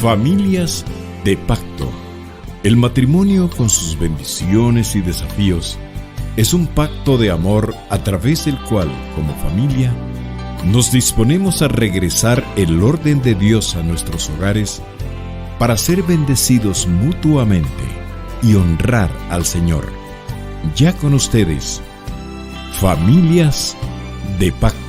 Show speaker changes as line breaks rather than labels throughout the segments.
Familias de pacto. El matrimonio, con sus bendiciones y desafíos, es un pacto de amor a través del cual, como familia, nos disponemos a regresar el orden de Dios a nuestros hogares para ser bendecidos mutuamente y honrar al Señor. Ya con ustedes, Familias de Pacto.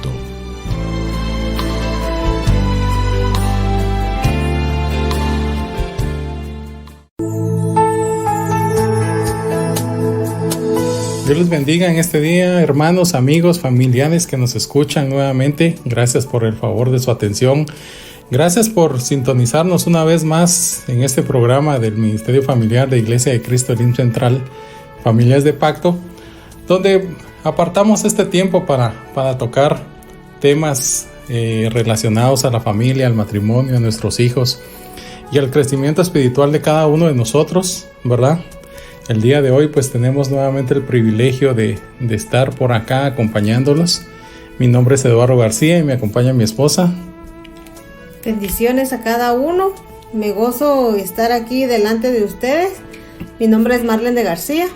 Dios les bendiga en este día, hermanos, amigos, familiares que nos escuchan nuevamente. Gracias por el favor de su atención. Gracias por sintonizarnos una vez más en este programa del Ministerio Familiar de Iglesia de Cristo Elim Central, Familias de Pacto, donde apartamos este tiempo para tocar temas relacionados a la familia, al matrimonio, a nuestros hijos y al crecimiento espiritual de cada uno de nosotros, ¿verdad? El día de hoy pues tenemos nuevamente el privilegio de estar por acá acompañándolos. Mi nombre es Eduardo García y me acompaña mi esposa.
Bendiciones a cada uno. Me gozo estar aquí delante de ustedes. Mi nombre es Marlene de García.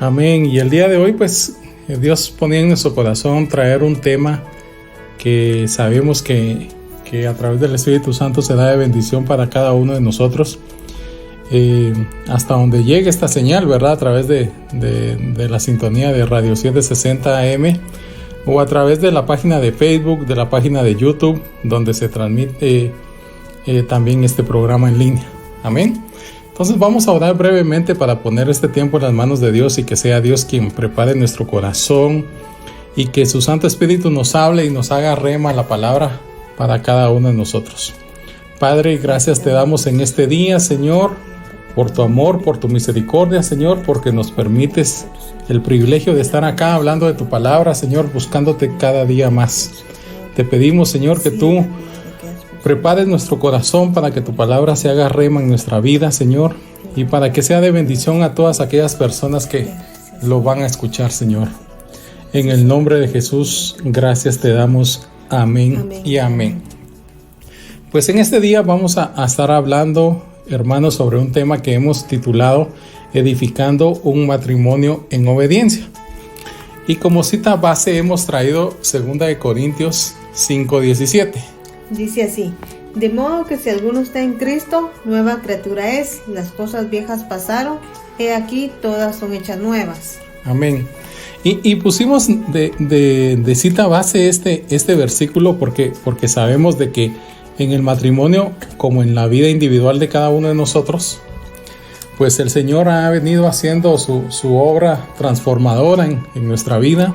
Amén. Y el día de hoy pues Dios ponía en nuestro corazón traer un tema que sabemos que a través del Espíritu Santo se da de bendición para cada uno de nosotros. Hasta donde llegue esta señal, ¿verdad? A través de la sintonía de Radio 760 AM o a través de la página de Facebook, de la página de YouTube, donde se transmite también este programa en línea. Amén. Entonces vamos a orar brevemente para poner este tiempo en las manos de Dios y que sea Dios quien prepare nuestro corazón y que su Santo Espíritu nos hable y nos haga rema la palabra para cada uno de nosotros. Padre, gracias te damos en este día, Señor, por tu amor, por tu misericordia, Señor, porque nos permites el privilegio de estar acá hablando de tu palabra, Señor, buscándote cada día más. Te pedimos, Señor, que tú prepares nuestro corazón para que tu palabra se haga rema en nuestra vida, Señor, y para que sea de bendición a todas aquellas personas que lo van a escuchar, Señor. En el nombre de Jesús, gracias te damos. Amén, y amén. Pues en este día vamos a estar hablando, hermanos, sobre un tema que hemos titulado Edificando un matrimonio en obediencia. Y como cita base hemos traído 2 Corintios 5:17.
Dice así: de modo que si alguno está en Cristo, nueva criatura es, las cosas viejas pasaron, he aquí todas son hechas nuevas. Amén.
Y pusimos de cita base este versículo porque sabemos de que en el matrimonio, como en la vida individual de cada uno de nosotros, pues el Señor ha venido haciendo su obra transformadora en nuestra vida.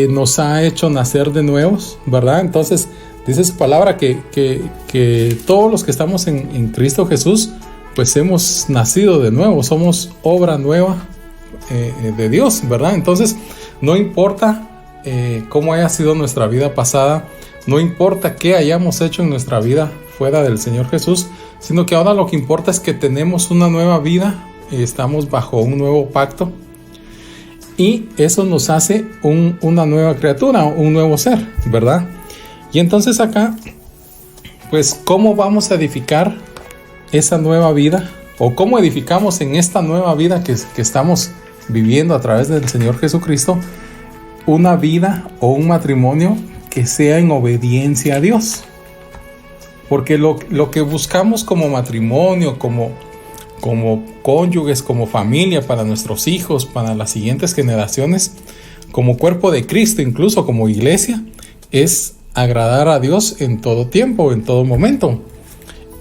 Nos ha hecho nacer de nuevos, ¿verdad? Entonces dice su palabra que todos los que estamos en Cristo Jesús, pues hemos nacido de nuevo, somos obra nueva de Dios, ¿verdad? Entonces no importa cómo haya sido nuestra vida pasada, no importa qué hayamos hecho en nuestra vida fuera del Señor Jesús, sino que ahora lo que importa es que tenemos una nueva vida, estamos bajo un nuevo pacto y eso nos hace una nueva criatura, un nuevo ser, ¿verdad? Y entonces acá, pues, ¿cómo vamos a edificar esa nueva vida? ¿O cómo edificamos en esta nueva vida que estamos viviendo a través del Señor Jesucristo una vida o un matrimonio que sea en obediencia a Dios? Porque lo que buscamos como matrimonio, como cónyuges, como familia, para nuestros hijos, para las siguientes generaciones, como cuerpo de Cristo, incluso como iglesia, es agradar a Dios en todo tiempo, en todo momento.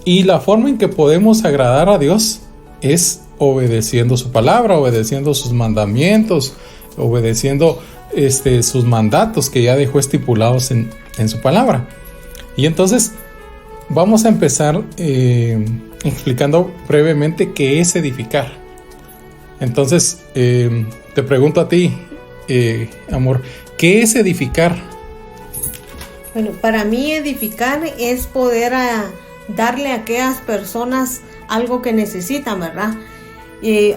Y la forma en que podemos agradar a Dios es obedeciendo su palabra, obedeciendo sus mandamientos, obedeciendo sus mandatos que ya dejó estipulados en su palabra. Y entonces vamos a empezar explicando brevemente qué es edificar. Entonces te pregunto a ti, amor, ¿qué es edificar?
Bueno, para mí edificar es poder darle a aquellas personas algo que necesitan, ¿verdad?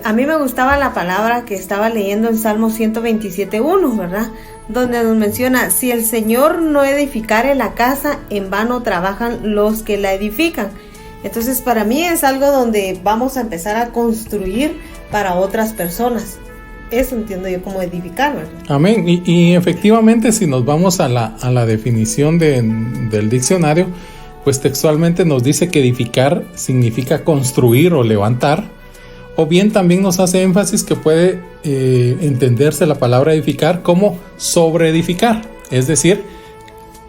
A mí me gustaba la palabra que estaba leyendo en Salmo 127:1, ¿verdad? Donde nos menciona: si el Señor no edificare la casa, en vano trabajan los que la edifican. Entonces para mí es algo donde vamos a empezar a construir para otras personas. Eso entiendo yo como edificar, ¿verdad?
Amén. Y efectivamente, si nos vamos a la definición del diccionario, pues textualmente nos dice que edificar significa construir o levantar, o bien también nos hace énfasis que puede entenderse la palabra edificar como sobreedificar, es decir,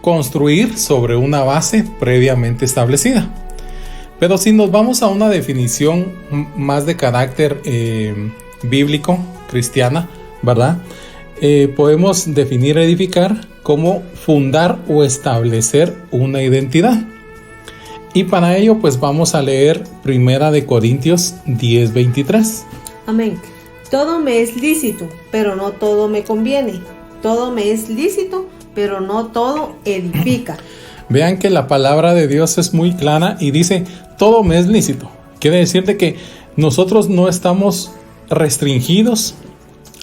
construir sobre una base previamente establecida. Pero si nos vamos a una definición más de carácter bíblico, cristiana, ¿verdad? Podemos definir edificar como fundar o establecer una identidad. Y para ello, pues vamos a leer 1 Corintios 10:23.
Amén. Todo me es lícito, pero no todo me conviene. Todo me es lícito, pero no todo edifica.
Vean que la palabra de Dios es muy clara y dice, todo me es lícito. Quiere decir de que nosotros no estamos restringidos,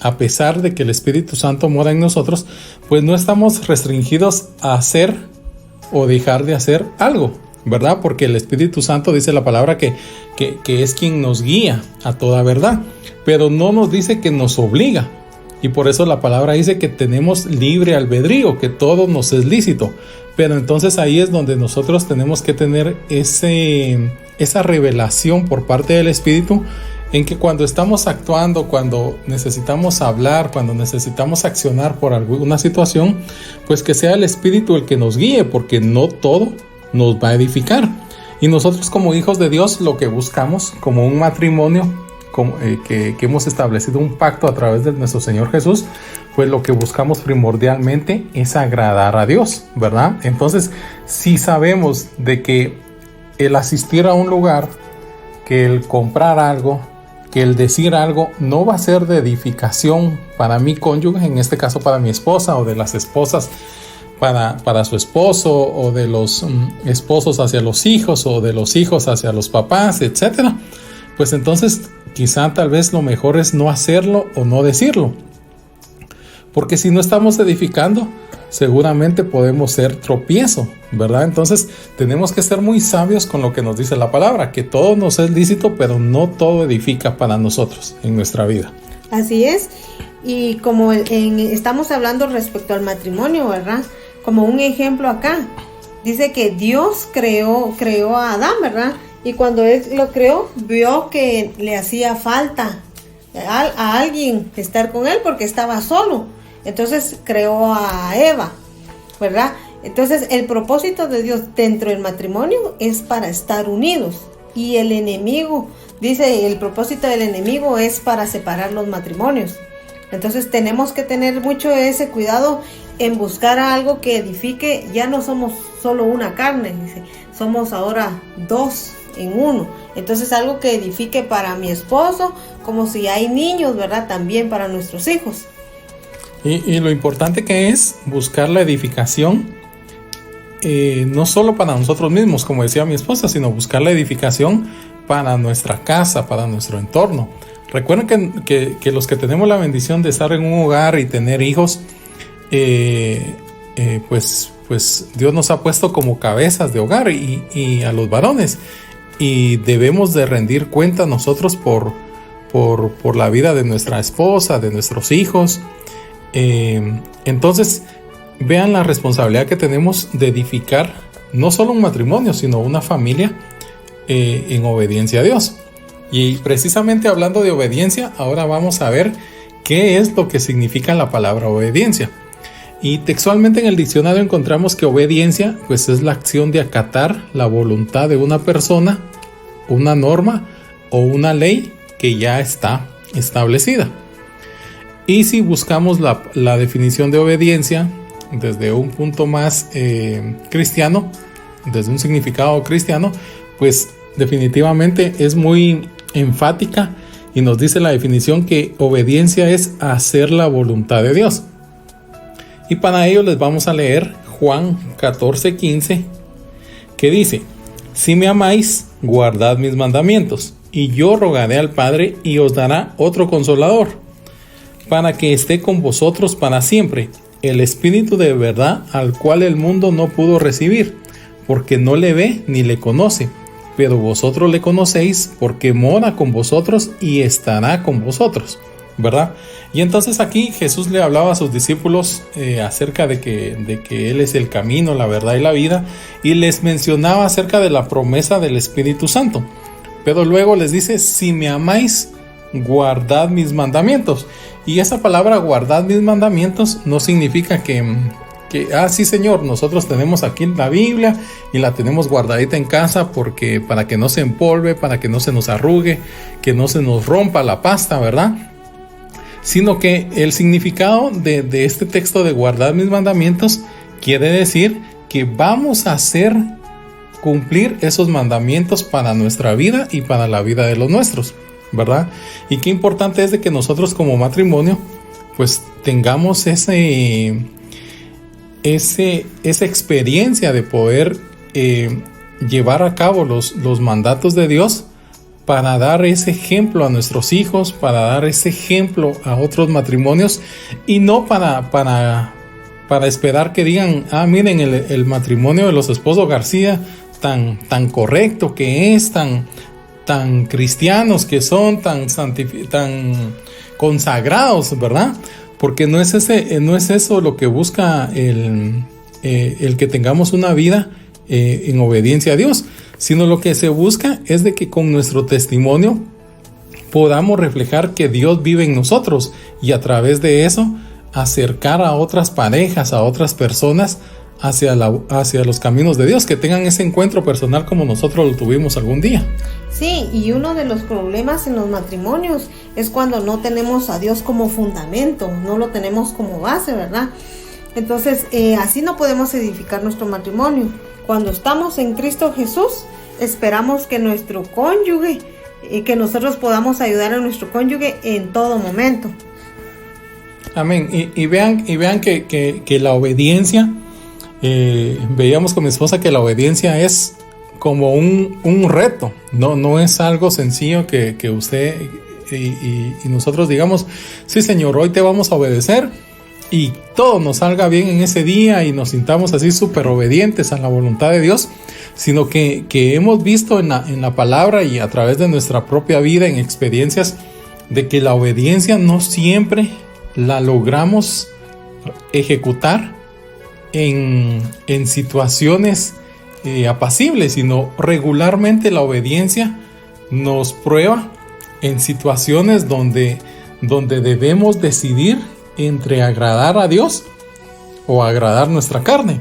a pesar de que el Espíritu Santo mora en nosotros, pues no estamos restringidos a hacer o dejar de hacer algo, ¿verdad? Porque el Espíritu Santo dice la palabra que es quien nos guía a toda verdad, pero no nos dice que nos obliga. Y por eso la palabra dice que tenemos libre albedrío, que todo nos es lícito. Pero entonces ahí es donde nosotros tenemos que tener esa revelación por parte del Espíritu, en que cuando estamos actuando, cuando necesitamos hablar, cuando necesitamos accionar por alguna situación, pues que sea el Espíritu el que nos guíe, porque no todo nos va a edificar. Y nosotros como hijos de Dios lo que buscamos como un matrimonio, que hemos establecido un pacto a través de nuestro Señor Jesús, pues lo que buscamos primordialmente es agradar a Dios, ¿verdad? Entonces, si sabemos de que el asistir a un lugar, que el comprar algo, que el decir algo no va a ser de edificación para mi cónyuge, en este caso para mi esposa, o de las esposas para su esposo, o de los esposos hacia los hijos, o de los hijos hacia los papás, etcétera, pues entonces quizá tal vez lo mejor es no hacerlo o no decirlo, porque si no estamos edificando, seguramente podemos ser tropiezo, ¿verdad? Entonces tenemos que ser muy sabios con lo que nos dice la palabra, que todo nos es lícito, pero no todo edifica para nosotros en nuestra vida.
Así es, y como estamos hablando respecto al matrimonio, ¿verdad? Como un ejemplo acá, dice que Dios creó a Adán, ¿verdad? Y cuando él lo creó, vio que le hacía falta a alguien estar con él porque estaba solo. Entonces creó a Eva, ¿verdad? Entonces el propósito de Dios dentro del matrimonio es para estar unidos. Y el enemigo, dice, el propósito del enemigo es para separar los matrimonios. Entonces tenemos que tener mucho ese cuidado en buscar algo que edifique. Ya no somos solo una carne, dice, somos ahora dos en uno. Entonces algo que edifique para mi esposo, como si hay niños, ¿verdad? También para nuestros hijos.
Y lo importante que es buscar la edificación, no solo para nosotros mismos, como decía mi esposa, sino buscar la edificación para nuestra casa, para nuestro entorno. Recuerden que los que tenemos la bendición de estar en un hogar y tener hijos, pues Dios nos ha puesto como cabezas de hogar y a los varones, y debemos de rendir cuenta nosotros por la vida de nuestra esposa, de nuestros hijos. Entonces vean la responsabilidad que tenemos de edificar no solo un matrimonio, sino una familia en obediencia a Dios. Y precisamente hablando de obediencia, ahora vamos a ver qué es lo que significa la palabra obediencia. Y textualmente en el diccionario encontramos que obediencia pues es la acción de acatar la voluntad de una persona, una norma o una ley que ya está establecida. Y si buscamos la definición de obediencia desde un punto más cristiano, desde un significado cristiano, pues definitivamente es muy enfática y nos dice la definición que obediencia es hacer la voluntad de Dios. Y para ello les vamos a leer Juan 14:15, que dice: si me amáis, guardad mis mandamientos, y yo rogaré al Padre y os dará otro consolador, para que esté con vosotros para siempre, el Espíritu de verdad, al cual el mundo no pudo recibir, porque no le ve ni le conoce, pero vosotros le conocéis porque mora con vosotros y estará con vosotros, ¿verdad? Y entonces aquí Jesús le hablaba a sus discípulos acerca de que Él es el camino, la verdad y la vida, y les mencionaba acerca de la promesa del Espíritu Santo. Pero luego les dice, si me amáis, guardad mis mandamientos. Y esa palabra guardad mis mandamientos no significa que sí Señor, nosotros tenemos aquí la Biblia y la tenemos guardadita en casa porque para que no se empolve, para que no se nos arrugue, que no se nos rompa la pasta, ¿verdad? Sino que el significado de este texto de guardar mis mandamientos quiere decir que vamos a hacer cumplir esos mandamientos para nuestra vida y para la vida de los nuestros, ¿verdad? Y qué importante es de que nosotros como matrimonio pues tengamos esa experiencia de poder llevar a cabo los mandatos de Dios para dar ese ejemplo a nuestros hijos, para dar ese ejemplo a otros matrimonios y no para esperar que digan, miren el matrimonio de los esposos García tan correcto que es, tan cristianos que son, tan consagrados, ¿verdad? Porque no es eso lo que busca el que tengamos una vida en obediencia a Dios, sino lo que se busca es de que con nuestro testimonio podamos reflejar que Dios vive en nosotros y a través de eso acercar a otras parejas, a otras personas hacia los caminos de Dios, que tengan ese encuentro personal como nosotros lo tuvimos algún día.
Sí, y uno de los problemas en los matrimonios es cuando no tenemos a Dios como fundamento, no lo tenemos como base, ¿verdad? Entonces, así no podemos edificar nuestro matrimonio. Cuando estamos en Cristo Jesús, esperamos que nuestro cónyuge, que nosotros podamos ayudar a nuestro cónyuge en todo momento.
Amén. Y vean que la obediencia, veíamos con mi esposa que la obediencia es como un reto, no es algo sencillo que usted y nosotros digamos, sí Señor, hoy te vamos a obedecer y todo nos salga bien en ese día y nos sintamos así súper obedientes a la voluntad de Dios, sino que hemos visto en la palabra y a través de nuestra propia vida en experiencias de que la obediencia no siempre la logramos ejecutar en situaciones apacibles, sino regularmente la obediencia nos prueba en situaciones donde debemos decidir entre agradar a Dios o agradar nuestra carne.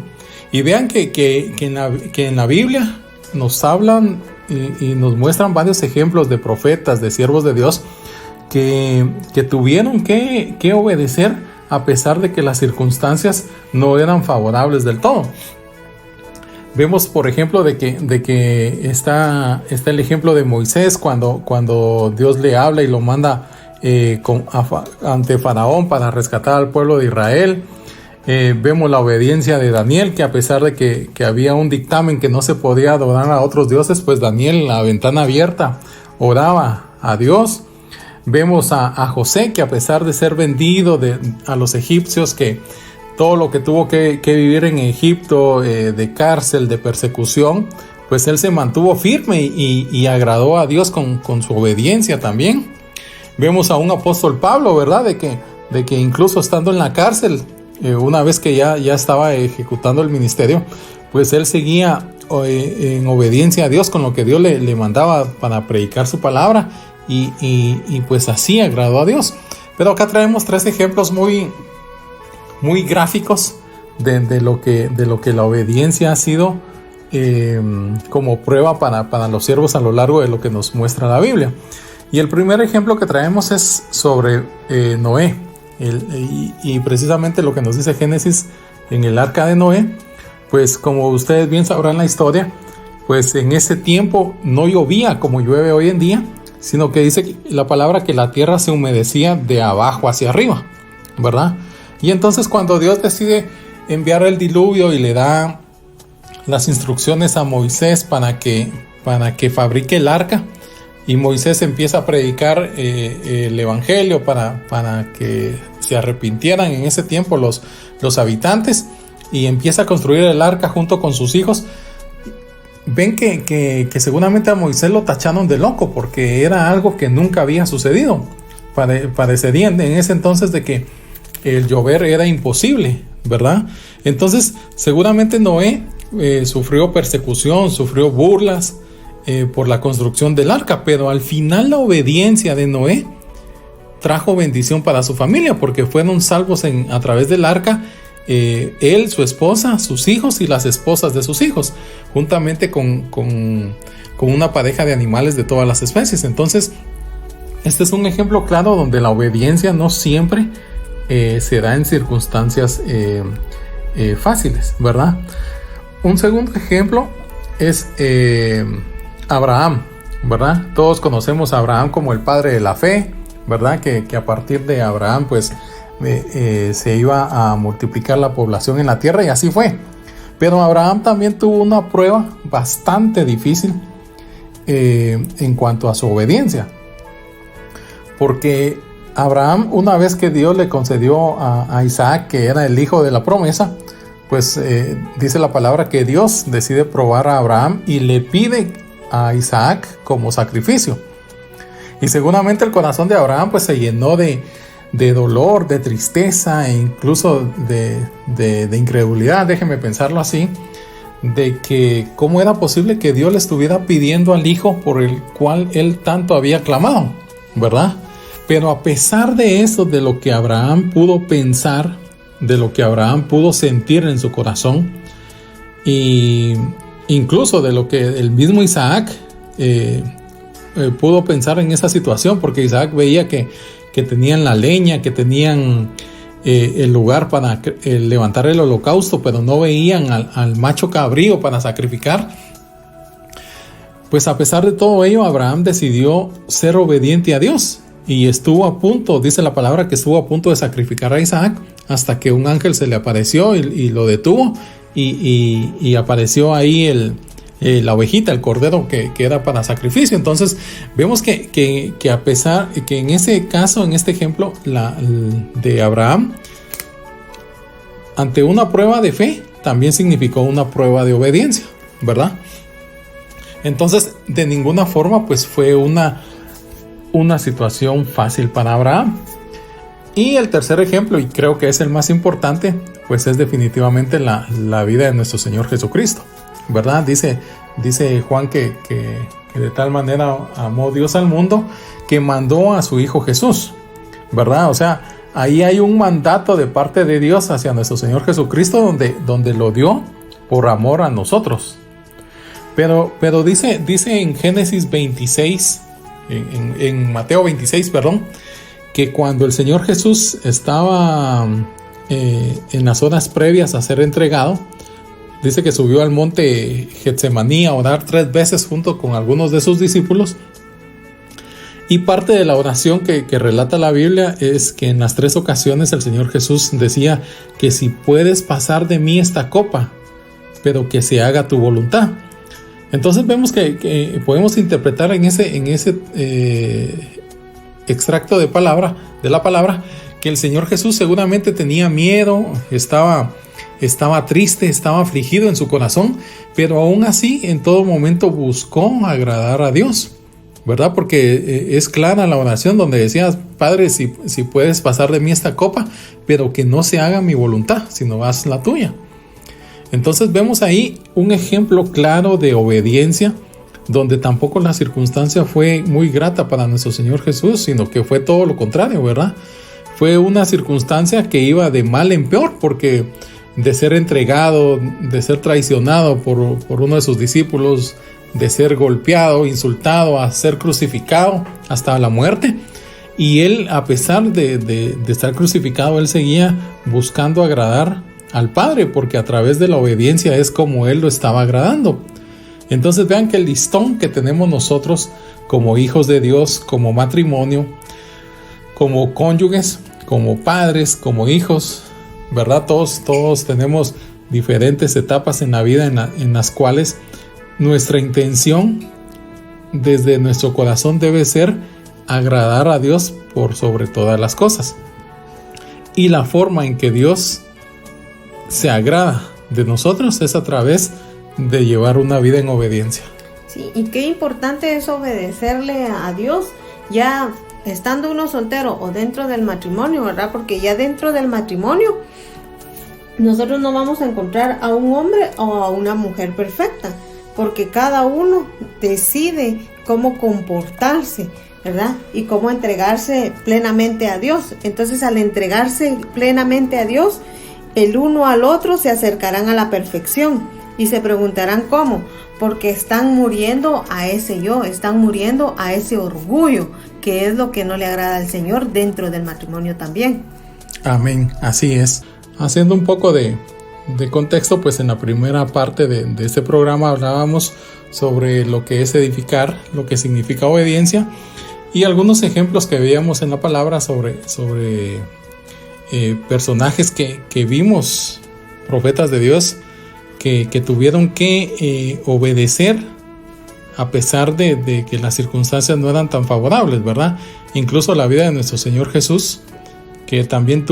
Y vean que en la Biblia nos hablan y nos muestran varios ejemplos de profetas, de siervos de Dios que tuvieron que obedecer a pesar de que las circunstancias no eran favorables del todo. Vemos, por ejemplo, de que está el ejemplo de Moisés cuando Dios le habla y lo manda ante Faraón para rescatar al pueblo de Israel. Vemos la obediencia de Daniel, que a pesar de que había un dictamen que no se podía adorar a otros dioses, pues Daniel, la ventana abierta, oraba a Dios. Vemos a José, que a pesar de ser vendido a los egipcios, que todo lo que tuvo que vivir en Egipto, de cárcel, de persecución, pues él se mantuvo firme y agradó a Dios con su obediencia también. Vemos a un apóstol Pablo, ¿verdad? De que incluso estando en la cárcel, una vez que ya estaba ejecutando el ministerio, pues él seguía en obediencia a Dios con lo que Dios le mandaba para predicar su palabra y pues así agradó a Dios. Pero acá traemos 3 ejemplos muy gráficos de lo que la obediencia ha sido como prueba para los siervos a lo largo de lo que nos muestra la Biblia. Y el primer ejemplo que traemos es sobre Noé. Y precisamente lo que nos dice Génesis en el arca de Noé, pues como ustedes bien sabrán la historia, pues en ese tiempo no llovía como llueve hoy en día, sino que dice la palabra que la tierra se humedecía de abajo hacia arriba, ¿verdad? Y entonces cuando Dios decide enviar el diluvio y le da las instrucciones a Moisés para que fabrique el arca, y Moisés empieza a predicar el evangelio para que se arrepintieran en ese tiempo los habitantes, y empieza a construir el arca junto con sus hijos. ven que seguramente a Moisés lo tacharon de loco porque era algo que nunca había sucedido. Parecería en ese entonces de que el llover era imposible, ¿verdad? Entonces seguramente Noé sufrió persecución, sufrió burlas por la construcción del arca, pero al final la obediencia de Noé trajo bendición para su familia porque fueron salvos a través del arca. Él, su esposa, sus hijos y las esposas de sus hijos, juntamente con una pareja de animales de todas las especies. Entonces, este es un ejemplo claro donde la obediencia no siempre se da en circunstancias fáciles, ¿verdad? Un segundo ejemplo es Abraham, ¿verdad? Todos conocemos a Abraham como el padre de la fe, ¿verdad? Que a partir de Abraham, pues, se iba a multiplicar la población en la tierra, y así fue. Pero Abraham también tuvo una prueba bastante difícil en cuanto a su obediencia, porque Abraham, una vez que Dios le concedió a Isaac, que era el hijo de la promesa, pues dice la palabra que Dios decide probar a Abraham y le pide a Isaac como sacrificio. Y seguramente el corazón de Abraham pues se llenó de dolor, de tristeza e incluso de incredulidad, déjeme pensarlo así, de que cómo era posible que Dios le estuviera pidiendo al hijo por el cual él tanto había clamado, ¿verdad? Pero a pesar de eso, de lo que Abraham pudo pensar, de lo que Abraham pudo sentir en su corazón, e incluso de lo que el mismo Isaac pudo pensar en esa situación, porque Isaac veía que tenían la leña, que tenían el lugar para levantar el holocausto, pero no veían al macho cabrío para sacrificar. Pues a pesar de todo ello, Abraham decidió ser obediente a Dios y estuvo a punto, dice la palabra, que estuvo a punto de sacrificar a Isaac hasta que un ángel se le apareció y lo detuvo, y apareció ahí la ovejita, el cordero que era para sacrificio. Entonces vemos que a pesar que en ese caso, en este ejemplo de Abraham, ante una prueba de fe, también significó una prueba de obediencia, ¿verdad? Entonces, de ninguna forma pues fue una situación fácil para Abraham. Y el tercer ejemplo, y creo que es el más importante, pues es definitivamente la vida de nuestro Señor Jesucristo, ¿verdad? Dice Juan que de tal manera amó Dios al mundo que mandó a su Hijo Jesús, ¿verdad? O sea, ahí hay un mandato de parte de Dios hacia nuestro Señor Jesucristo donde lo dio por amor a nosotros. Pero dice en Génesis 26, en Mateo 26, perdón, que cuando el Señor Jesús estaba en las horas previas a ser entregado, dice que subió al monte Getsemaní a orar 3 veces junto con algunos de sus discípulos. Y parte de la oración que relata la Biblia es que en las 3 ocasiones el Señor Jesús decía que si puedes pasar de mí esta copa, pero que se haga tu voluntad. Entonces vemos que podemos interpretar en ese extracto de la palabra, que el Señor Jesús seguramente tenía miedo, estaba triste, estaba afligido en su corazón, pero aún así en todo momento buscó agradar a Dios, ¿verdad? Porque es clara la oración donde decía: Padre, si puedes pasar de mí esta copa, pero que no se haga mi voluntad, sino haz la tuya. Entonces vemos ahí un ejemplo claro de obediencia, donde tampoco la circunstancia fue muy grata para nuestro Señor Jesús, sino que fue todo lo contrario, ¿verdad? Fue una circunstancia que iba de mal en peor, porque de ser entregado, de ser traicionado por uno de sus discípulos, de ser golpeado, insultado, a ser crucificado hasta la muerte. Y él, a pesar de estar crucificado, él seguía buscando agradar al Padre, porque a través de la obediencia es como él lo estaba agradando. Entonces vean que el listón que tenemos nosotros como hijos de Dios, como matrimonio, como cónyuges, como padres, como hijos, ¿verdad? Todos tenemos diferentes etapas en la vida en las cuales nuestra intención desde nuestro corazón debe ser agradar a Dios por sobre todas las cosas. Y la forma en que Dios se agrada de nosotros es a través de llevar una vida en obediencia.
Sí, y qué importante es obedecerle a Dios, ya estando uno soltero o dentro del matrimonio, ¿verdad? Porque ya dentro del matrimonio nosotros no vamos a encontrar a un hombre o a una mujer perfecta, porque cada uno decide cómo comportarse, ¿verdad? Y cómo entregarse plenamente a Dios. Entonces, al entregarse plenamente a Dios, el uno al otro se acercarán a la perfección y se preguntarán cómo, porque están muriendo a ese yo, están muriendo a ese orgullo, que es lo que no le agrada al Señor dentro del matrimonio también.
Amén, así es. Haciendo un poco de contexto, pues en la primera parte de este programa hablábamos sobre lo que es edificar, lo que significa obediencia, y algunos ejemplos que veíamos en la palabra sobre personajes que vimos, profetas de Dios, que tuvieron que obedecer a pesar de que las circunstancias no eran tan favorables, ¿verdad? Incluso la vida de nuestro Señor Jesús, que también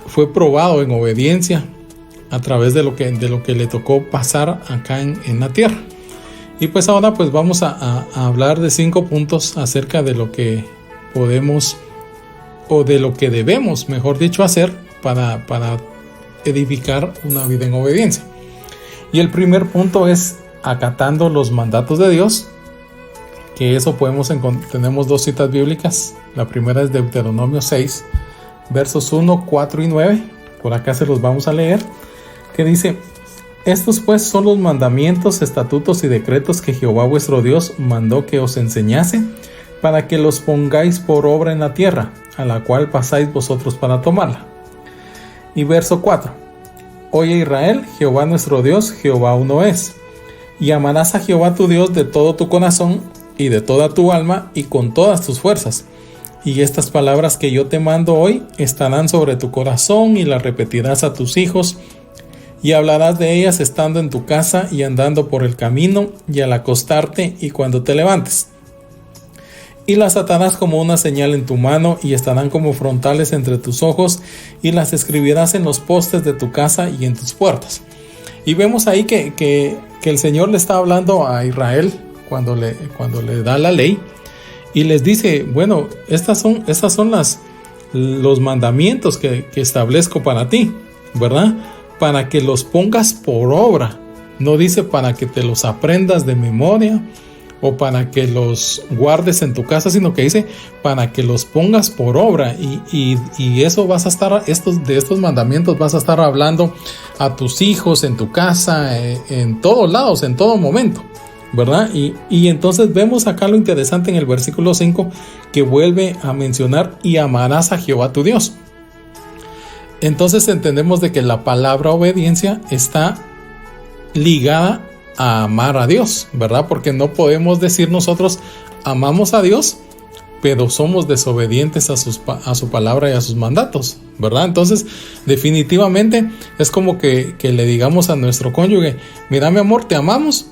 fue probado en obediencia a través de lo que le tocó pasar acá en la tierra. Y pues ahora pues vamos a hablar de 5 puntos acerca de lo que podemos, o de lo que debemos, mejor dicho, hacer para edificar una vida en obediencia. Y el primer punto es acatando los mandatos de Dios, que eso tenemos 2 citas bíblicas. La primera es Deuteronomio 6, versos 1, 4 y 9. Por acá se los vamos a leer, que dice: estos pues son los mandamientos, estatutos y decretos que Jehová vuestro Dios mandó que os enseñase, para que los pongáis por obra en la tierra, a la cual pasáis vosotros para tomarla. Y verso 4: oye Israel, Jehová nuestro Dios, Jehová uno es. Y amarás a Jehová tu Dios de todo tu corazón y de toda tu alma y con todas tus fuerzas. Y estas palabras que yo te mando hoy estarán sobre tu corazón y las repetirás a tus hijos, y hablarás de ellas estando en tu casa y andando por el camino y al acostarte y cuando te levantes. Y las atarás como una señal en tu mano y estarán como frontales entre tus ojos, y las escribirás en los postes de tu casa y en tus puertas. Y vemos ahí que el Señor le está hablando a Israel cuando le da la ley, y les dice: bueno, estas son los mandamientos que establezco para ti, ¿verdad? Para que los pongas por obra. No dice para que te los aprendas de memoria o para que los guardes en tu casa, sino que dice para que los pongas por obra. Y eso vas a estar, de estos mandamientos vas a estar hablando a tus hijos, en tu casa, en todos lados, en todo momento, ¿verdad? Y entonces vemos acá lo interesante en el versículo 5, que vuelve a mencionar: y amarás a Jehová tu Dios. Entonces entendemos de que la palabra obediencia está ligada a amar a Dios, ¿verdad? Porque no podemos decir nosotros amamos a Dios, pero somos desobedientes a su palabra y a sus mandatos, ¿verdad? Entonces, definitivamente es como que le digamos a nuestro cónyuge: mira, mi amor, te amamos,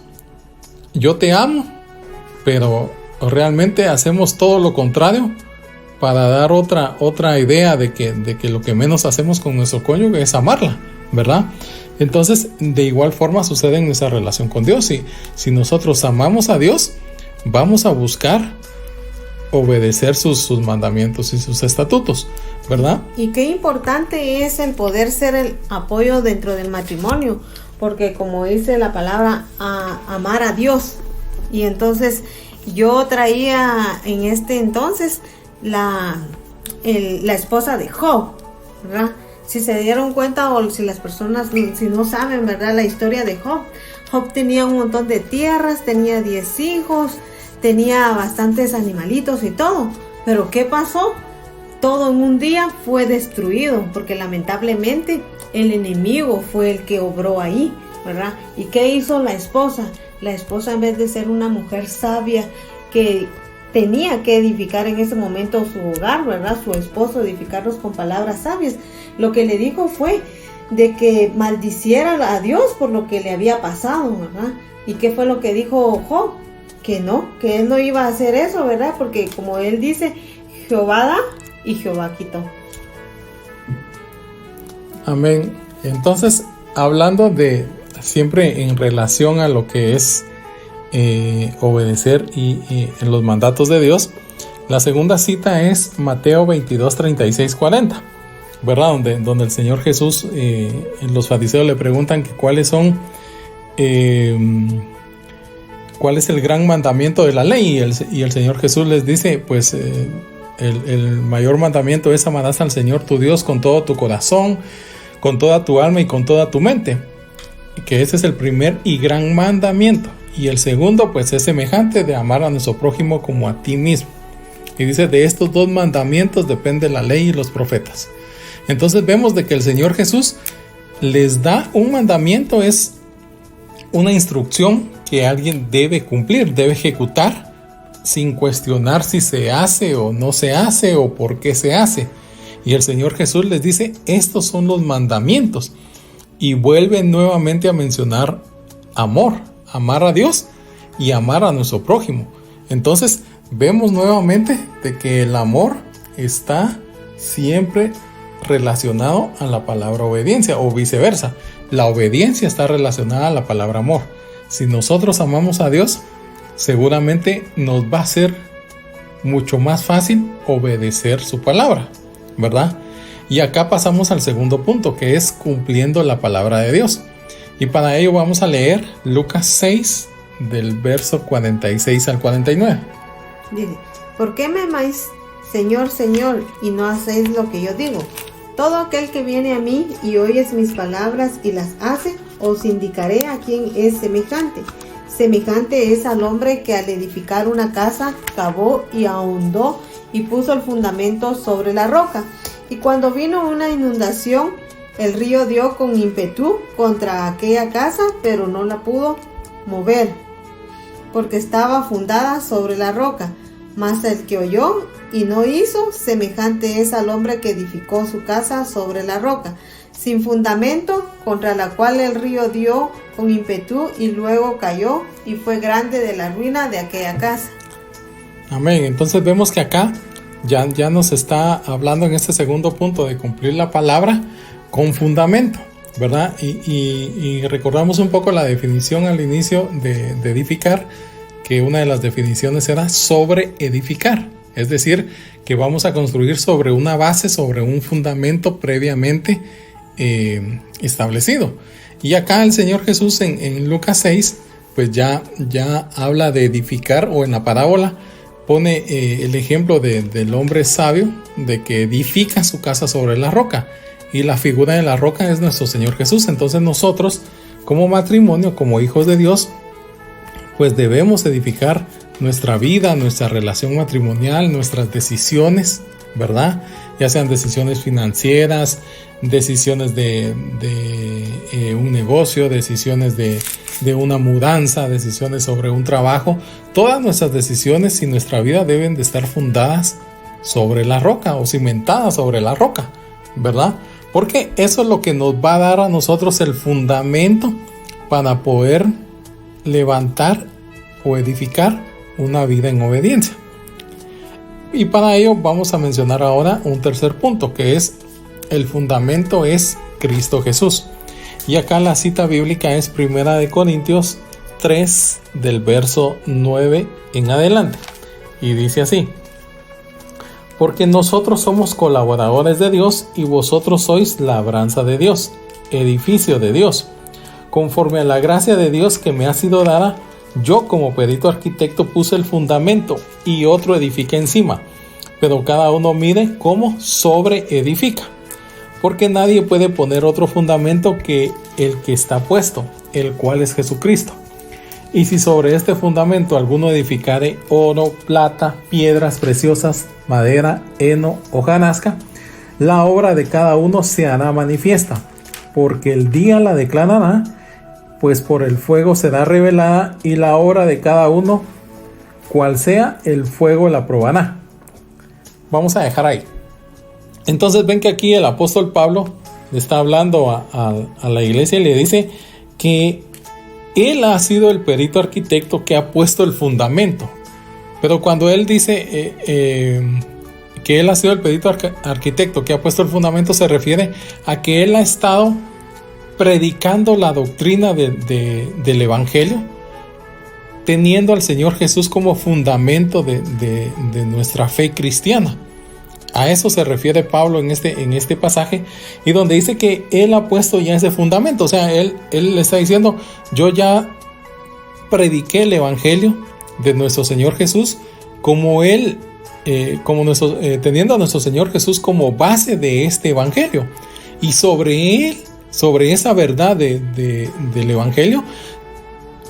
yo te amo, pero realmente hacemos todo lo contrario, para dar otra idea de que lo que menos hacemos con nuestro cónyuge es amarla, ¿verdad? Entonces, de igual forma sucede en nuestra relación con Dios. Si nosotros amamos a Dios, vamos a buscar obedecer sus mandamientos y sus estatutos, ¿verdad?
Y qué importante es el poder ser el apoyo dentro del matrimonio, porque como dice la palabra, amar a Dios. Y entonces yo traía en este entonces la esposa de Job, ¿verdad? Si se dieron cuenta, o si las personas, si no saben, ¿verdad?, la historia de Job. Job tenía un montón de tierras, tenía 10 hijos, tenía bastantes animalitos y todo. Pero ¿qué pasó? Todo en un día fue destruido, porque lamentablemente el enemigo fue el que obró ahí, ¿verdad? ¿Y qué hizo la esposa? La esposa, en vez de ser una mujer sabia que tenía que edificar en ese momento su hogar, ¿verdad?, su esposo, edificarlos con palabras sabias, lo que le dijo fue de que maldiciera a Dios por lo que le había pasado, ¿verdad? ¿Y qué fue lo que dijo Job? Que él no iba a hacer eso, ¿verdad? Porque como él dice, Jehová da y Jehová quitó.
Amén. Entonces, hablando de siempre en relación a lo que es obedecer y en los mandatos de Dios. La segunda cita es Mateo 22, 36, 40, ¿verdad? Donde el Señor Jesús, los fariseos le preguntan que cuál es el gran mandamiento de la ley, y el Señor Jesús les dice, pues el mayor mandamiento es: amarás al Señor tu Dios con todo tu corazón, con toda tu alma y con toda tu mente, que ese es el primer y gran mandamiento. Y el segundo pues es semejante, de amar a nuestro prójimo como a ti mismo. Y dice: de estos dos mandamientos depende la ley y los profetas. Entonces vemos de que el Señor Jesús les da un mandamiento, es una instrucción que alguien debe cumplir, debe ejecutar, sin cuestionar si se hace o no se hace o por qué se hace. Y el Señor Jesús les dice: estos son los mandamientos. Y vuelve nuevamente a mencionar amor, amar a Dios y amar a nuestro prójimo. Entonces vemos nuevamente de que el amor está siempre relacionado a la palabra obediencia, o viceversa. La obediencia está relacionada a la palabra amor. Si nosotros amamos a Dios, seguramente nos va a ser mucho más fácil obedecer su palabra, ¿verdad? Y acá pasamos al segundo punto, que es cumpliendo la palabra de Dios. Y para ello vamos a leer Lucas 6, del verso 46 al 49.
Dice: ¿por qué me amáis, Señor, Señor, y no hacéis lo que yo digo? Todo aquel que viene a mí y oyes mis palabras y las hace, os indicaré a quién es semejante. Semejante es al hombre que al edificar una casa cavó y ahondó y puso el fundamento sobre la roca. Y cuando vino una inundación, el río dio con ímpetu contra aquella casa, pero no la pudo mover, porque estaba fundada sobre la roca. Mas el que oyó y no hizo, semejante es al hombre que edificó su casa sobre la roca, sin fundamento, contra la cual el río dio con ímpetu y luego cayó, y fue grande de la ruina de aquella casa.
Amén. Entonces vemos que acá ya nos está hablando en este segundo punto de cumplir la palabra con fundamento, ¿verdad? Y recordamos un poco la definición al inicio de edificar, que una de las definiciones era sobre edificar, es decir, que vamos a construir sobre una base, sobre un fundamento previamente establecido. Y acá el Señor Jesús en Lucas 6 pues ya habla de edificar, o en la parábola pone el ejemplo del hombre sabio, de que edifica su casa sobre la roca, y la figura de la roca es nuestro Señor Jesús. Entonces nosotros como matrimonio, como hijos de Dios, pues debemos edificar nuestra vida, nuestra relación matrimonial, nuestras decisiones, ¿verdad? Ya sean decisiones financieras, decisiones de un negocio, decisiones de una mudanza, decisiones sobre un trabajo. Todas nuestras decisiones y nuestra vida deben de estar fundadas sobre la roca o cimentadas sobre la roca, ¿verdad? Porque eso es lo que nos va a dar a nosotros el fundamento para poder levantar o edificar una vida en obediencia. Y para ello vamos a mencionar ahora un tercer punto, que es: el fundamento es Cristo Jesús. Y acá la cita bíblica es 1 Corintios 3, del verso 9 en adelante, y dice así: porque nosotros somos colaboradores de Dios, y vosotros sois labranza de Dios, edificio de Dios. Conforme a la gracia de Dios que me ha sido dada, yo como perito arquitecto puse el fundamento, y otro edifica encima, pero cada uno mide cómo sobre edifica. Porque nadie puede poner otro fundamento que el que está puesto, el cual es Jesucristo. Y si sobre este fundamento alguno edificare oro, plata, piedras preciosas, madera, heno, hojarasca, la obra de cada uno se hará manifiesta, porque el día la declarará, pues por el fuego será revelada, y la obra de cada uno, cual sea, el fuego la probará. Vamos a dejar ahí. Entonces ven que aquí el apóstol Pablo le está hablando a la iglesia y le dice que él ha sido el perito arquitecto que ha puesto el fundamento. Pero cuando él dice que él ha sido el perito arquitecto que ha puesto el fundamento, se refiere a que él ha estado predicando la doctrina del Evangelio, teniendo al Señor Jesús como fundamento de nuestra fe cristiana. A eso se refiere Pablo en este pasaje, y donde dice que Él ha puesto ya ese fundamento. O sea, Él le está diciendo: yo ya prediqué el Evangelio de nuestro Señor Jesús, como Él, teniendo a nuestro Señor Jesús como base de este Evangelio. Y sobre Él, sobre esa verdad del Evangelio,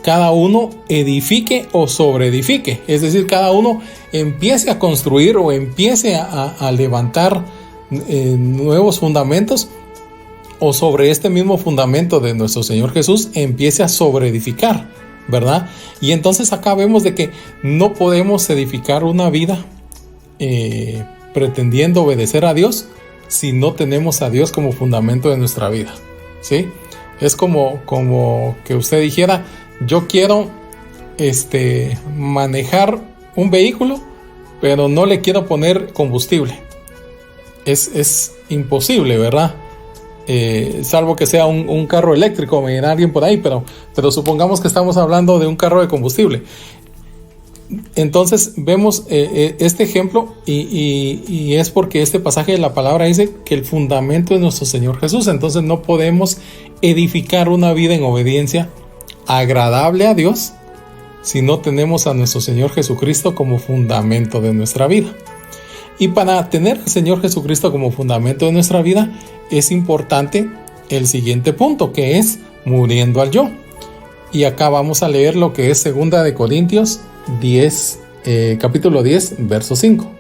cada uno edifique o sobreedifique. Es decir, cada uno empiece a construir o empiece a levantar nuevos fundamentos, o sobre este mismo fundamento de nuestro Señor Jesús empiece a sobreedificar, ¿verdad? Y entonces acá vemos de que no podemos edificar una vida pretendiendo obedecer a Dios si no tenemos a Dios como fundamento de nuestra vida, ¿sí? Es como que usted dijera: yo quiero manejar un vehículo, pero no le quiero poner combustible. Es imposible, ¿verdad? Salvo que sea un carro eléctrico, me dirá alguien por ahí, pero supongamos que estamos hablando de un carro de combustible. Entonces vemos este ejemplo, y es porque este pasaje de la palabra dice que el fundamento es nuestro Señor Jesús. Entonces no podemos edificar una vida en obediencia agradable a Dios si no tenemos a nuestro Señor Jesucristo como fundamento de nuestra vida. Y para tener al Señor Jesucristo como fundamento de nuestra vida es importante el siguiente punto, que es muriendo al yo. Y acá vamos a leer lo que es 2 de Corintios 10, capítulo 10, verso 5.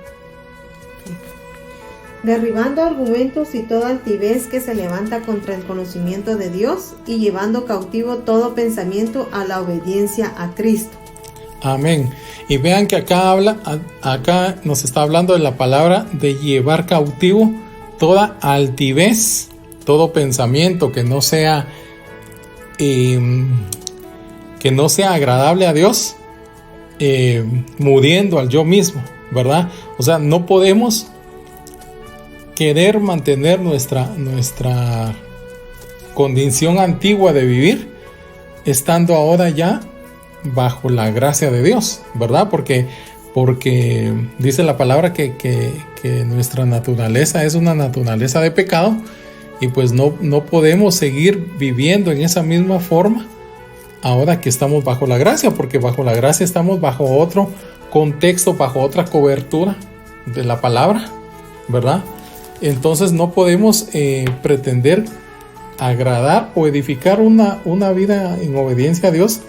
Derribando argumentos y toda altivez que se levanta contra el conocimiento de Dios, y llevando cautivo todo pensamiento a la obediencia a Cristo.
Amén. Y vean que acá nos está hablando de la palabra de llevar cautivo toda altivez, todo pensamiento que no sea agradable a Dios, muriendo al yo mismo, ¿verdad? O sea, no podemos querer mantener nuestra condición antigua de vivir, estando ahora ya bajo la gracia de Dios, ¿verdad? Porque dice la palabra que nuestra naturaleza es una naturaleza de pecado, y pues no podemos seguir viviendo en esa misma forma ahora que estamos bajo la gracia, porque bajo la gracia estamos bajo otro contexto, bajo otra cobertura de la palabra, ¿verdad? Entonces no podemos pretender agradar o edificar una vida en obediencia a Dios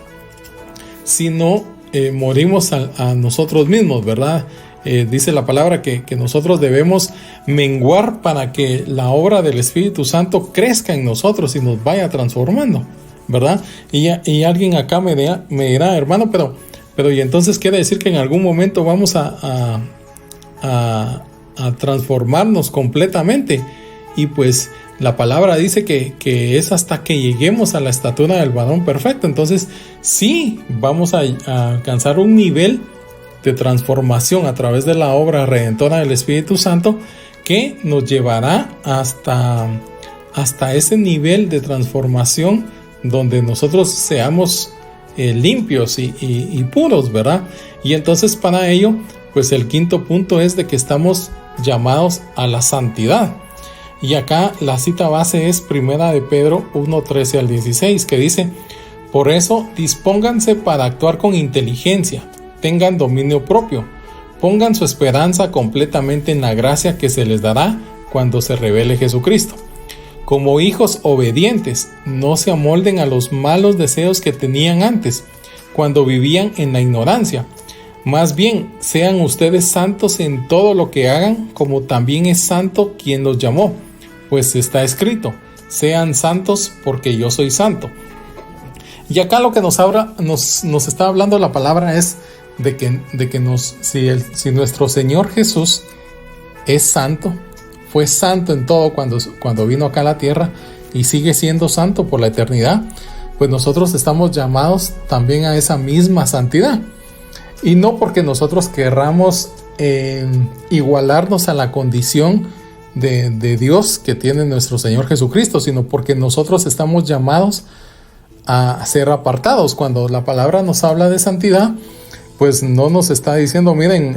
si no morimos a nosotros mismos, ¿verdad? Dice la palabra que nosotros debemos menguar para que la obra del Espíritu Santo crezca en nosotros y nos vaya transformando, ¿verdad? Y alguien acá me dirá: hermano, pero y entonces quiere decir que en algún momento vamos a transformarnos completamente. Y pues la palabra dice que es hasta que lleguemos a la estatura del varón perfecto. Entonces sí, vamos a alcanzar un nivel de transformación a través de la obra redentora del Espíritu Santo, que nos llevará hasta ese nivel de transformación donde nosotros seamos limpios y puros, ¿verdad? Y entonces para ello, pues el quinto punto es de que estamos llamados a la santidad. Y acá la cita base es 1 de Pedro 1:13 al 16, que dice: por eso dispónganse para actuar con inteligencia, tengan dominio propio, pongan su esperanza completamente en la gracia que se les dará cuando se revele Jesucristo. Como hijos obedientes, no se amolden a los malos deseos que tenían antes, cuando vivían en la ignorancia. Más bien, sean ustedes santos en todo lo que hagan, como también es santo quien los llamó. Pues está escrito: sean santos porque yo soy santo. Y acá lo que nos está hablando la palabra es de que si nuestro Señor Jesús es santo, fue santo en todo cuando vino acá a la tierra, y sigue siendo santo por la eternidad, pues nosotros estamos llamados también a esa misma santidad. Y no porque nosotros querramos igualarnos a la condición de Dios que tiene nuestro Señor Jesucristo, sino porque nosotros estamos llamados a ser apartados. Cuando la palabra nos habla de santidad, pues no nos está diciendo, miren,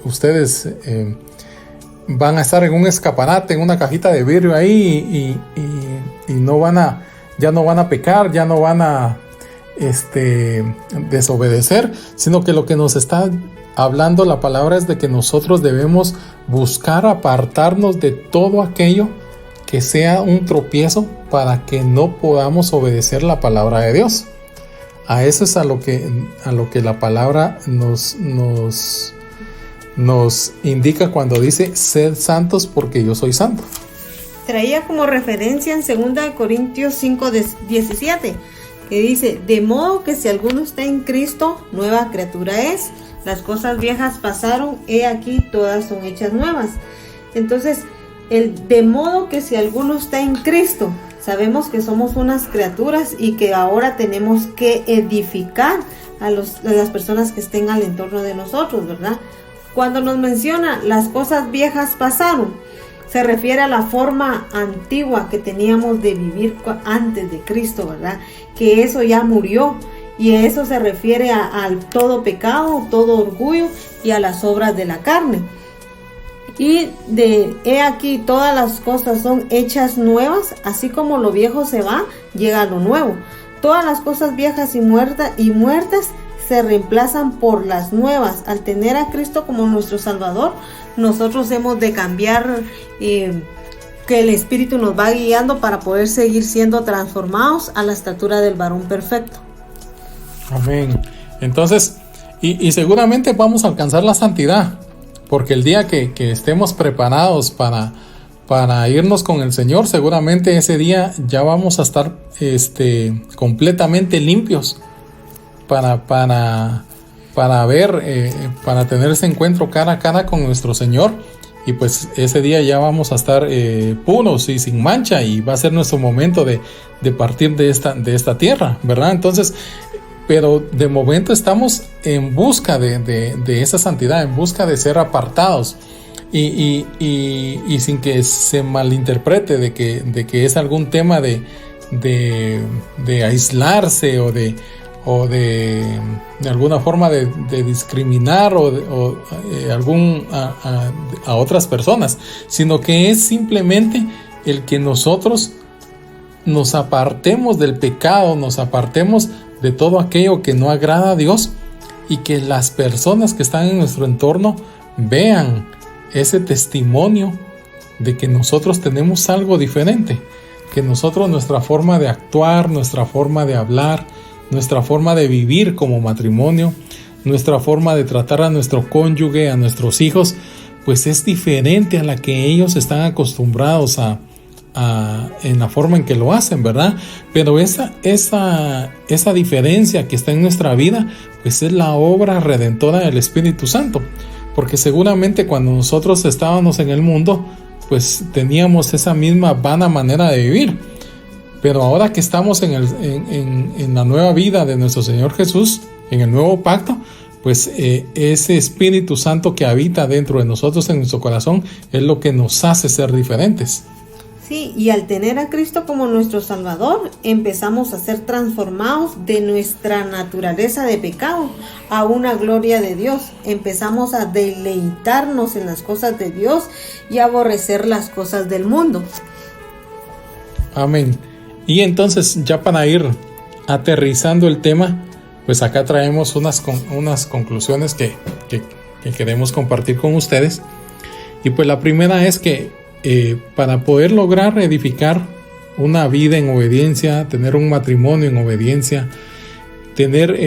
ustedes van a estar en un escaparate, en una cajita de vidrio ahí y ya no van a pecar, ya no van a desobedecer, sino que lo que nos está hablando la palabra es de que nosotros debemos buscar apartarnos de todo aquello que sea un tropiezo para que no podamos obedecer la palabra de Dios. A eso es a lo que la palabra nos indica cuando dice: sed santos porque yo soy santo.
Traía como referencia en 2 Corintios 5:17, que dice: de modo que si alguno está en Cristo, nueva criatura es. Las cosas viejas pasaron, he aquí todas son hechas nuevas. Entonces, de modo que si alguno está en Cristo, sabemos que somos unas criaturas y que ahora tenemos que edificar a las personas que estén al entorno de nosotros, ¿verdad? Cuando nos menciona las cosas viejas pasaron, se refiere a la forma antigua que teníamos de vivir antes de Cristo, ¿verdad? Que eso ya murió, y eso se refiere al todo pecado, todo orgullo y a las obras de la carne. Y he aquí todas las cosas son hechas nuevas, así como lo viejo se va, llega lo nuevo. Todas las cosas viejas y muertas se reemplazan por las nuevas. Al tener a Cristo como nuestro Salvador, nosotros hemos de cambiar, que el Espíritu nos va guiando para poder seguir siendo transformados a la estatura del varón perfecto.
Amén. Entonces, y seguramente vamos a alcanzar la santidad, porque el día que estemos preparados para irnos con el Señor, seguramente ese día ya vamos a estar completamente limpios para ver, para tener ese encuentro cara a cara con nuestro Señor. Y pues ese día ya vamos a estar puros y sin mancha, y va a ser nuestro momento de partir de esta tierra, ¿verdad? Entonces, pero de momento estamos en busca de esa santidad, en busca de ser apartados, y sin que se malinterprete de que es algún tema de aislarse o de alguna forma de discriminar a otras personas, sino que es simplemente el que nosotros nos apartemos del pecado, nos apartemos de todo aquello que no agrada a Dios, y que las personas que están en nuestro entorno vean ese testimonio de que nosotros tenemos algo diferente, que nosotros, nuestra forma de actuar, nuestra forma de hablar, nuestra forma de vivir como matrimonio, nuestra forma de tratar a nuestro cónyuge, a nuestros hijos, pues es diferente a la que ellos están acostumbrados en la forma en que lo hacen, ¿verdad? Pero esa diferencia que está en nuestra vida, pues es la obra redentora del Espíritu Santo, porque seguramente cuando nosotros estábamos en el mundo, pues teníamos esa misma vana manera de vivir, pero ahora que estamos en la nueva vida de nuestro Señor Jesús, en el nuevo pacto, pues ese Espíritu Santo que habita dentro de nosotros, en nuestro corazón, es lo que nos hace ser diferentes.
Sí, y al tener a Cristo como nuestro Salvador, empezamos a ser transformados de nuestra naturaleza de pecado a una gloria de Dios. Empezamos a deleitarnos en las cosas de Dios y a aborrecer las cosas del mundo.
Amén. Y entonces, ya para ir aterrizando el tema, pues acá traemos unas conclusiones que queremos compartir con ustedes. Y pues la primera es que para poder lograr edificar una vida en obediencia, tener un matrimonio en obediencia, tener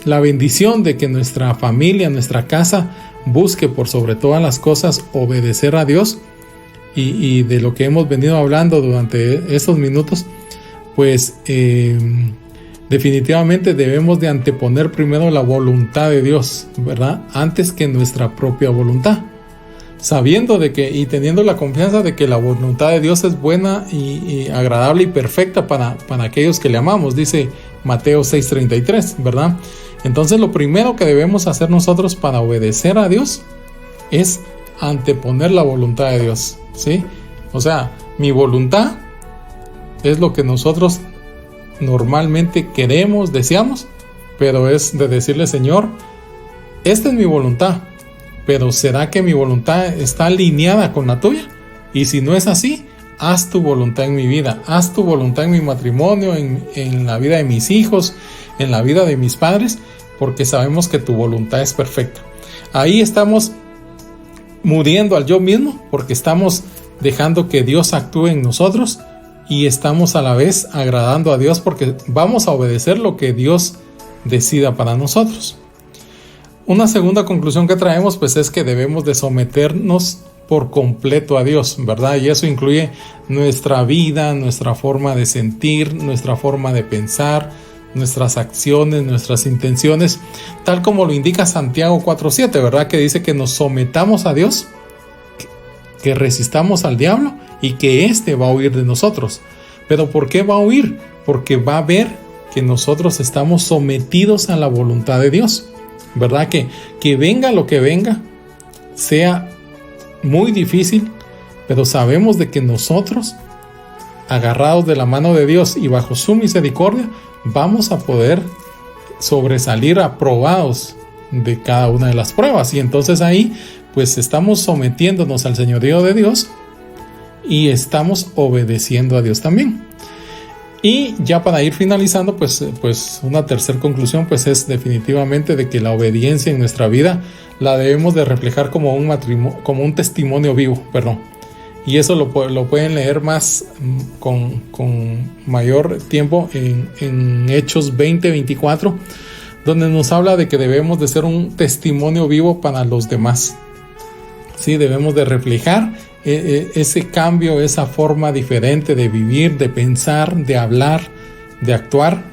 la bendición de que nuestra familia, nuestra casa, busque por sobre todas las cosas obedecer a Dios, y de lo que hemos venido hablando durante estos minutos, pues definitivamente debemos de anteponer primero la voluntad de Dios, ¿verdad? Antes que nuestra propia voluntad, sabiendo de que y teniendo la confianza de que la voluntad de Dios es buena y agradable y perfecta para aquellos que le amamos, dice Mateo 6:33, ¿verdad? Entonces lo primero que debemos hacer nosotros para obedecer a Dios es anteponer la voluntad de Dios. ¿sí? O sea, mi voluntad es lo que nosotros normalmente queremos, deseamos, pero es de decirle, Señor, esta es mi voluntad, pero ¿será que mi voluntad está alineada con la tuya? Y si no es así, haz tu voluntad en mi vida, haz tu voluntad en mi matrimonio, en la vida de mis hijos, en la vida de mis padres, porque sabemos que tu voluntad es perfecta. Ahí estamos muriendo al yo mismo, porque estamos dejando que Dios actúe en nosotros y estamos a la vez agradando a Dios, porque vamos a obedecer lo que Dios decida para nosotros. Una segunda conclusión que traemos pues es que debemos de someternos por completo a Dios, ¿verdad? Y eso incluye nuestra vida, nuestra forma de sentir, nuestra forma de pensar, nuestras acciones, nuestras intenciones, tal como lo indica Santiago 4:7, ¿verdad? Que dice que nos sometamos a Dios, que resistamos al diablo y que éste va a huir de nosotros. ¿Pero por qué va a huir? Porque va a ver que nosotros estamos sometidos a la voluntad de Dios, ¿verdad? Que venga lo que venga, sea muy difícil, pero sabemos de que nosotros, agarrados de la mano de Dios y bajo su misericordia, vamos a poder sobresalir aprobados de cada una de las pruebas. Y entonces ahí pues estamos sometiéndonos al señorío de Dios y estamos obedeciendo a Dios también. Y ya para ir finalizando, pues una tercera conclusión pues es definitivamente de que la obediencia en nuestra vida la debemos de reflejar como un testimonio vivo, y eso lo pueden leer más con mayor tiempo en Hechos 20:24, donde nos habla de que debemos de ser un testimonio vivo para los demás. Sí, debemos de reflejar ese cambio, esa forma diferente de vivir, de pensar, de hablar, de actuar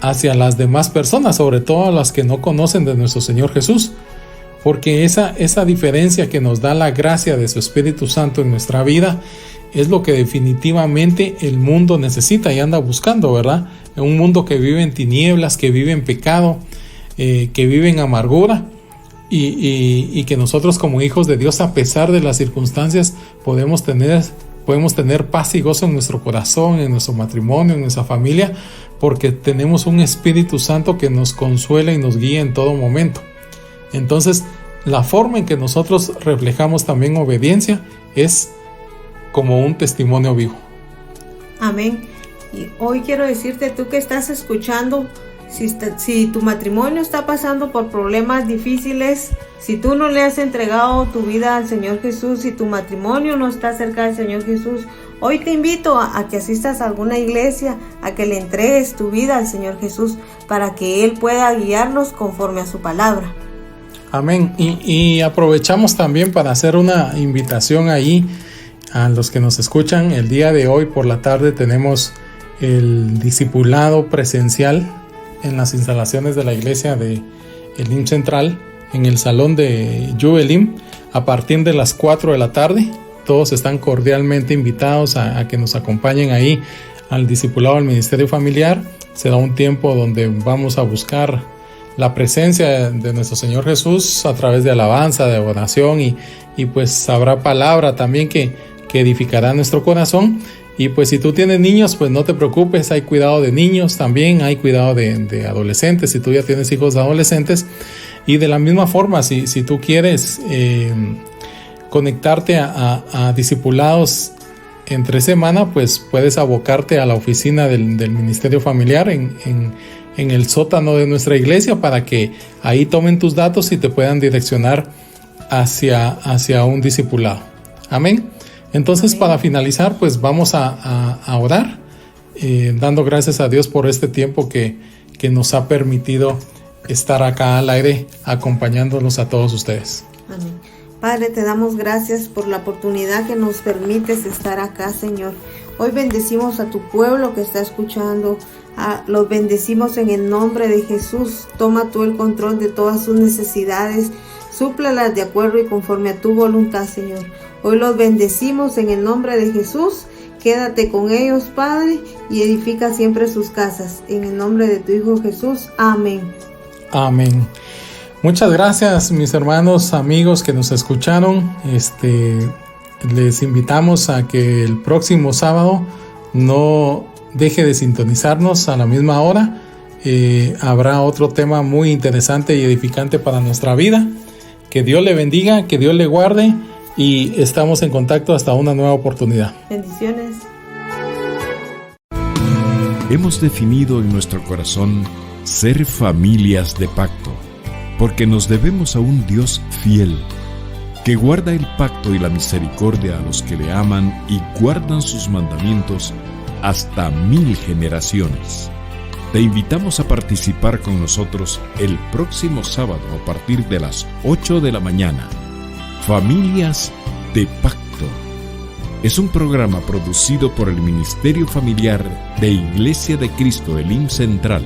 hacia las demás personas, sobre todo a las que no conocen de nuestro Señor Jesús. Porque esa diferencia que nos da la gracia de su Espíritu Santo en nuestra vida es lo que definitivamente el mundo necesita y anda buscando, ¿verdad? Un mundo que vive en tinieblas, que vive en pecado, que vive en amargura, y que nosotros como hijos de Dios, a pesar de las circunstancias, podemos tener paz y gozo en nuestro corazón, en nuestro matrimonio, en nuestra familia, porque tenemos un Espíritu Santo que nos consuela y nos guía en todo momento. Entonces, la forma en que nosotros reflejamos también obediencia es como un testimonio vivo.
Amén. Y hoy quiero decirte, tú que estás escuchando, si tu matrimonio está pasando por problemas difíciles, si tú no le has entregado tu vida al Señor Jesús, si tu matrimonio no está cerca del Señor Jesús, hoy te invito a que asistas a alguna iglesia, a que le entregues tu vida al Señor Jesús para que Él pueda guiarnos conforme a su palabra.
Amén. Y aprovechamos también para hacer una invitación ahí a los que nos escuchan. El día de hoy por la tarde tenemos el discipulado presencial en las instalaciones de la iglesia de Elim Central, en el salón de Elim, a partir de las 4 de la tarde. Todos están cordialmente invitados a que nos acompañen ahí al discipulado del ministerio familiar. Será un tiempo donde vamos a buscar la presencia de nuestro Señor Jesús a través de alabanza, de oración, y pues habrá palabra también que edificará nuestro corazón. Y pues si tú tienes niños, pues no te preocupes, hay cuidado de niños también, hay cuidado de adolescentes, si tú ya tienes hijos adolescentes. Y de la misma forma, si tú quieres conectarte a discipulados entre semana, pues puedes abocarte a la oficina del ministerio familiar en el sótano de nuestra iglesia, para que ahí tomen tus datos y te puedan direccionar hacia un discipulado. Amén. Entonces, amén. Para finalizar, pues vamos a orar, dando gracias a Dios por este tiempo que nos ha permitido estar acá al aire acompañándonos a todos ustedes.
Amén. Padre, te damos gracias por la oportunidad que nos permites estar acá, Señor. Hoy bendecimos a tu pueblo que está escuchando. Los bendecimos en el nombre de Jesús. Toma tú el control de todas sus necesidades. Súplalas de acuerdo y conforme a tu voluntad, Señor. Hoy los bendecimos en el nombre de Jesús. Quédate con ellos, Padre, y edifica siempre sus casas. En el nombre de tu Hijo Jesús. Amén.
Amén. Muchas gracias, mis hermanos, amigos que nos escucharon. Les invitamos a que el próximo sábado no deje de sintonizarnos a la misma hora. Habrá otro tema muy interesante y edificante para nuestra vida. Que Dios le bendiga, que Dios le guarde y estamos en contacto hasta una nueva oportunidad.
Bendiciones.
Hemos definido en nuestro corazón ser familias de pacto, porque nos debemos a un Dios fiel, que guarda el pacto y la misericordia a los que le aman y guardan sus mandamientos hasta 1000 generaciones. Te invitamos a participar con nosotros el próximo sábado a partir de las 8 de la mañana. Familias de Pacto. Es un programa producido por el Ministerio Familiar de Iglesia de Cristo Elim Central.